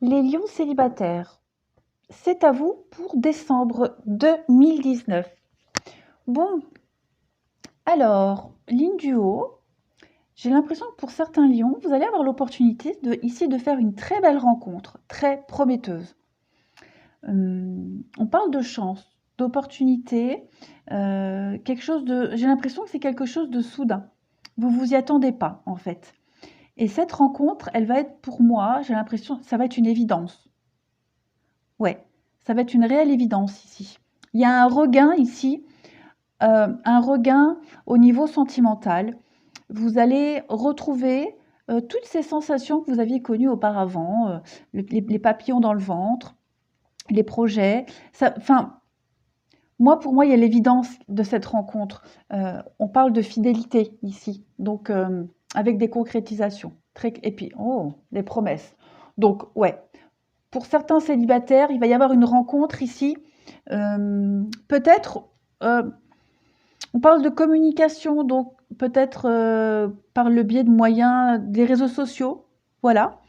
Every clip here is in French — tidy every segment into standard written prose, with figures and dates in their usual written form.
Les lions célibataires, c'est à vous pour décembre 2019. Bon, alors, ligne du haut, j'ai l'impression que pour certains lions, vous allez avoir l'opportunité ici de faire une très belle rencontre, très prometteuse. On parle de chance, d'opportunité, quelque chose de. J'ai l'impression que c'est quelque chose de soudain. Vous vous y attendez pas, en fait. Et cette rencontre, elle va être pour moi, j'ai l'impression, ça va être une évidence. Ouais, ça va être une réelle évidence ici. Il y a un regain ici, un regain au niveau sentimental. Vous allez retrouver toutes ces sensations que vous aviez connues auparavant, les papillons dans le ventre, les projets. Enfin, moi, pour moi, il y a l'évidence de cette rencontre. On parle de fidélité ici, donc avec des concrétisations. Et puis, oh, des promesses. Donc, ouais, pour certains célibataires, il va y avoir une rencontre ici. Peut-être, on parle de communication, donc peut-être par le biais de moyens des réseaux sociaux. Voilà.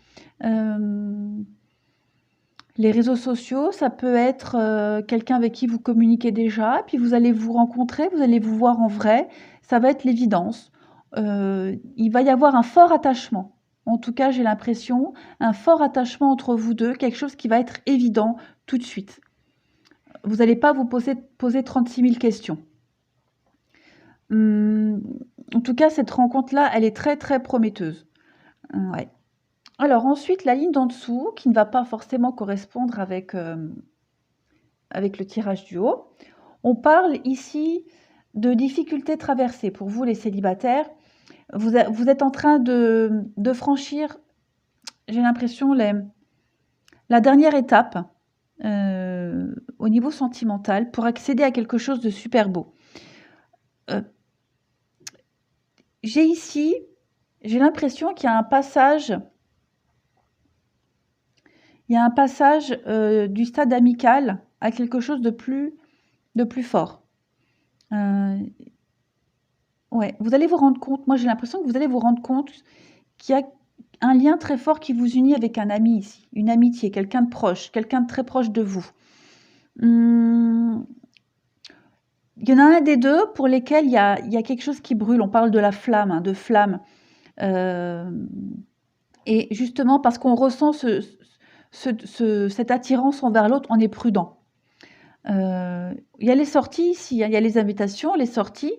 Les réseaux sociaux, ça peut être quelqu'un avec qui vous communiquez déjà, puis vous allez vous rencontrer, vous allez vous voir en vrai. Ça va être l'évidence. Il va y avoir un fort attachement. En tout cas, j'ai l'impression, un fort attachement entre vous deux, quelque chose qui va être évident tout de suite. Vous n'allez pas vous poser 36 000 questions. En tout cas, cette rencontre-là, elle est très, très prometteuse. Ouais. Alors ensuite, la ligne d'en dessous, qui ne va pas forcément correspondre avec le tirage du haut. On parle ici de difficultés traversées. Pour vous, les célibataires, vous êtes en train de franchir, j'ai l'impression, la dernière étape au niveau sentimental pour accéder à quelque chose de super beau. J'ai l'impression qu'il y a un passage, du stade amical à quelque chose de plus fort. Ouais, vous allez vous rendre compte, moi j'ai l'impression que vous allez vous rendre compte qu'il y a un lien très fort qui vous unit avec un ami ici, une amitié, quelqu'un de proche, quelqu'un de très proche de vous. Il y en a un des deux pour lesquels il y a quelque chose qui brûle. On parle de la flamme, hein, de flamme. Et justement, parce qu'on ressent cette attirance envers l'autre, on est prudent. Il y a les sorties ici, hein, il y a les invitations, les sorties,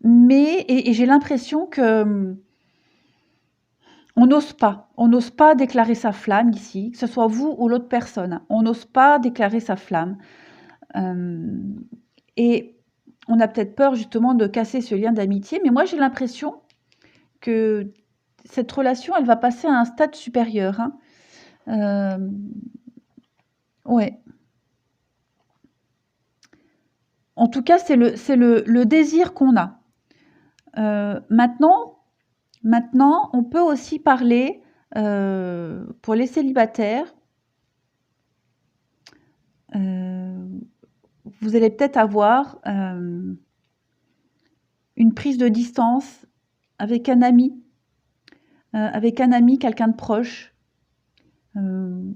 mais et j'ai l'impression que on n'ose pas déclarer sa flamme ici, que ce soit vous ou l'autre personne. On n'ose pas déclarer sa flamme. Et on a peut-être peur justement de casser ce lien d'amitié, mais moi j'ai l'impression que cette relation, elle va passer à un stade supérieur. Hein. Ouais. En tout cas, c'est le désir qu'on a. Maintenant, on peut aussi parler, pour les célibataires, vous allez peut-être avoir une prise de distance avec un ami, quelqu'un de proche, une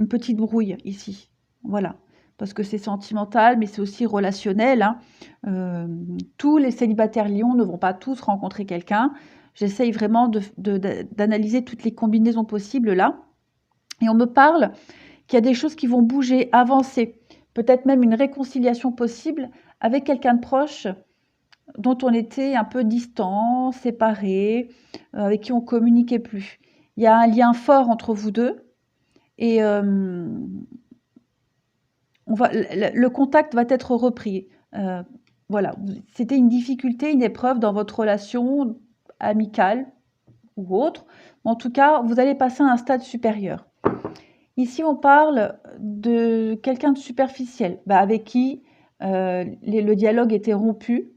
petite brouille ici. Voilà. Parce que c'est sentimental, mais c'est aussi relationnel. Hein. Tous les célibataires lions ne vont pas tous rencontrer quelqu'un. J'essaye vraiment d'analyser toutes les combinaisons possibles là. Et on me parle qu'il y a des choses qui vont bouger, avancer, peut-être même une réconciliation possible avec quelqu'un de proche dont on était un peu distant, séparé, avec qui on communiquait plus. Il y a un lien fort entre vous deux et le contact va être repris. Voilà, c'était une difficulté, une épreuve dans votre relation amicale ou autre. En tout cas, vous allez passer à un stade supérieur. Ici, on parle de quelqu'un de superficiel, avec qui le dialogue était rompu.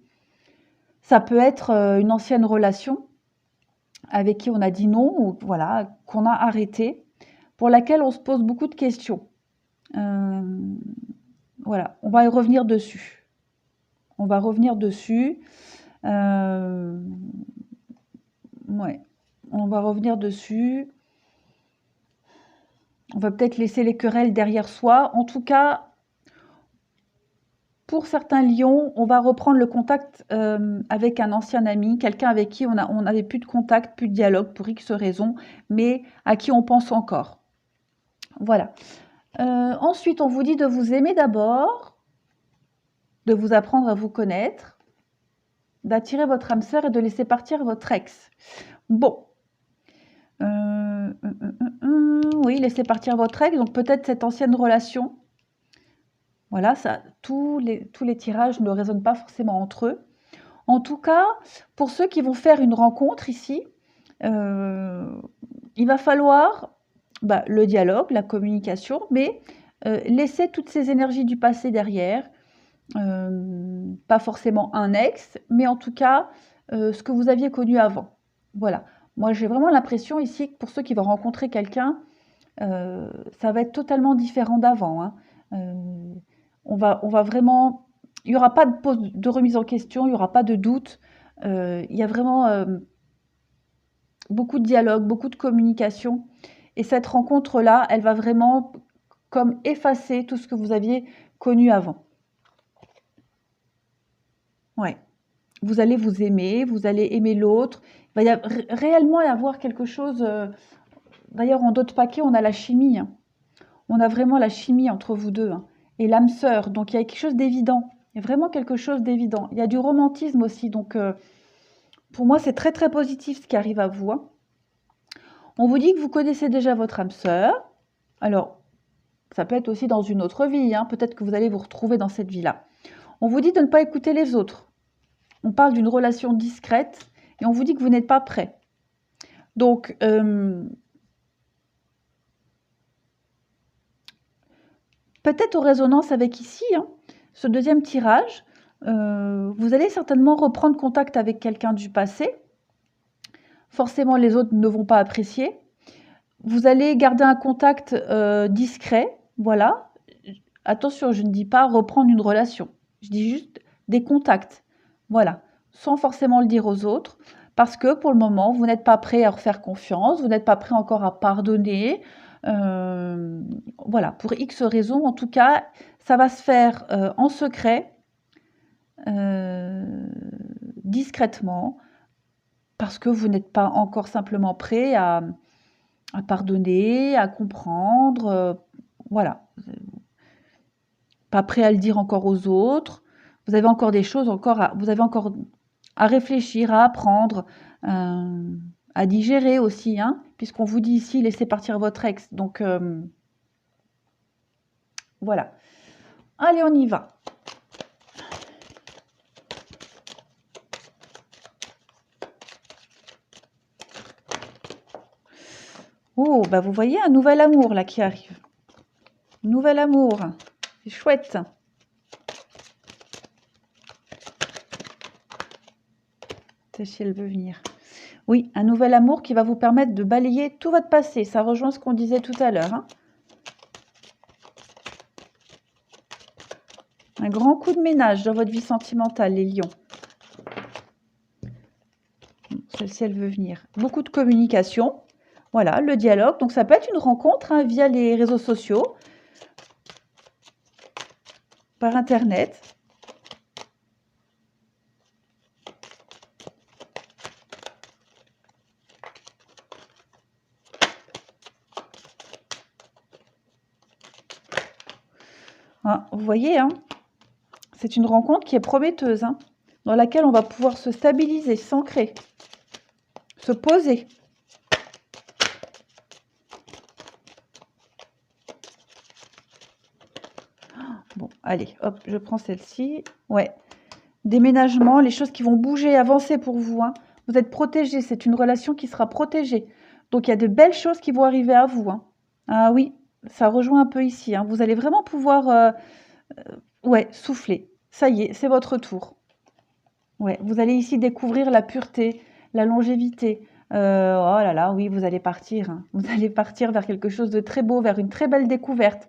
Ça peut être une ancienne relation avec qui on a dit non, ou voilà, qu'on a arrêté, pour laquelle on se pose beaucoup de questions. Voilà, on va y revenir dessus. On va revenir dessus. Ouais, on va revenir dessus. On va peut-être laisser les querelles derrière soi. En tout cas, pour certains lions, on va reprendre le contact avec un ancien ami, quelqu'un avec qui on n'avait plus de contact, plus de dialogue pour X raisons, mais à qui on pense encore. Voilà. Ensuite, on vous dit de vous aimer d'abord, de vous apprendre à vous connaître, d'attirer votre âme sœur et de laisser partir votre ex. Bon. Oui, laissez partir votre ex, donc peut-être cette ancienne relation. Voilà, ça, tous les tirages ne résonnent pas forcément entre eux. En tout cas, pour ceux qui vont faire une rencontre ici, il va falloir le dialogue, la communication, mais laisser toutes ces énergies du passé derrière. Pas forcément un ex, mais en tout cas, ce que vous aviez connu avant. Voilà. Moi, j'ai vraiment l'impression ici que pour ceux qui vont rencontrer quelqu'un, ça va être totalement différent d'avant, hein. On va vraiment il n'y aura pas de remise en question, il n'y aura pas de doute. Il y a vraiment, beaucoup de dialogue, beaucoup de communication et cette rencontre-là, elle va vraiment comme effacer tout ce que vous aviez connu avant. Ouais. Vous allez vous aimer, vous allez aimer l'autre. Il va réellement y avoir quelque chose, d'ailleurs en d'autres paquets, on a la chimie, hein. On a vraiment la chimie entre vous deux, hein, et l'âme sœur, donc il y a quelque chose d'évident. Il y a vraiment quelque chose d'évident. Il y a du romantisme aussi, donc pour moi, c'est très, très positif ce qui arrive à vous, hein. On vous dit que vous connaissez déjà votre âme sœur. Alors, ça peut être aussi dans une autre vie, hein, peut-être que vous allez vous retrouver dans cette vie-là. On vous dit de ne pas écouter les autres. On parle d'une relation discrète et on vous dit que vous n'êtes pas prêt. Donc, peut-être en résonance avec ici, hein, ce deuxième tirage, vous allez certainement reprendre contact avec quelqu'un du passé. Forcément, les autres ne vont pas apprécier. Vous allez garder un contact discret, voilà. Attention, je ne dis pas reprendre une relation. Je dis juste des contacts, voilà, sans forcément le dire aux autres, parce que pour le moment, vous n'êtes pas prêt à refaire confiance, vous n'êtes pas prêt encore à pardonner. Voilà, pour X raisons, en tout cas, ça va se faire en secret, discrètement, parce que vous n'êtes pas encore simplement prêt à pardonner, à comprendre, voilà. Pas prêt à le dire encore aux autres. Vous avez encore des choses vous avez encore à réfléchir, à apprendre, à digérer aussi, hein, puisqu'on vous dit ici laissez partir votre ex. Donc voilà. Allez, on y va. Oh, vous voyez un nouvel amour là qui arrive. Nouvel amour. C'est chouette. Si elle veut venir. Oui, un nouvel amour qui va vous permettre de balayer tout votre passé. Ça rejoint ce qu'on disait tout à l'heure, hein. Un grand coup de ménage dans votre vie sentimentale, les lions. Celle-ci, elle veut venir. Beaucoup de communication. Voilà, le dialogue. Donc, ça peut être une rencontre, hein, via les réseaux sociaux, par Internet. Hein, vous voyez, hein, c'est une rencontre qui est prometteuse, hein, dans laquelle on va pouvoir se stabiliser, s'ancrer, se poser. Bon, allez, hop, je prends celle-ci. Ouais, déménagement, les choses qui vont bouger, avancer pour vous, hein. Vous êtes protégés, c'est une relation qui sera protégée. Donc, il y a de belles choses qui vont arriver à vous, hein. Ah oui, ça rejoint un peu ici, hein. Vous allez vraiment pouvoir ouais, souffler. Ça y est, c'est votre tour. Ouais, vous allez ici découvrir la pureté, la longévité. Oh là là, oui, vous allez partir, hein. Vous allez partir vers quelque chose de très beau, vers une très belle découverte.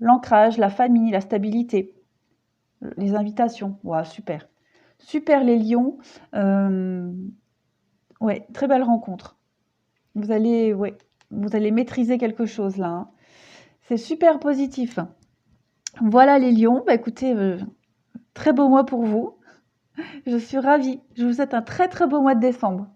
L'ancrage, la famille, la stabilité, les invitations. Wow, super. Super les lions. Ouais, très belle rencontre. Vous allez maîtriser quelque chose là, hein. C'est super positif. Voilà les lions, bah, écoutez, très beau mois pour vous. Je suis ravie. Je vous souhaite un très, très beau mois de décembre.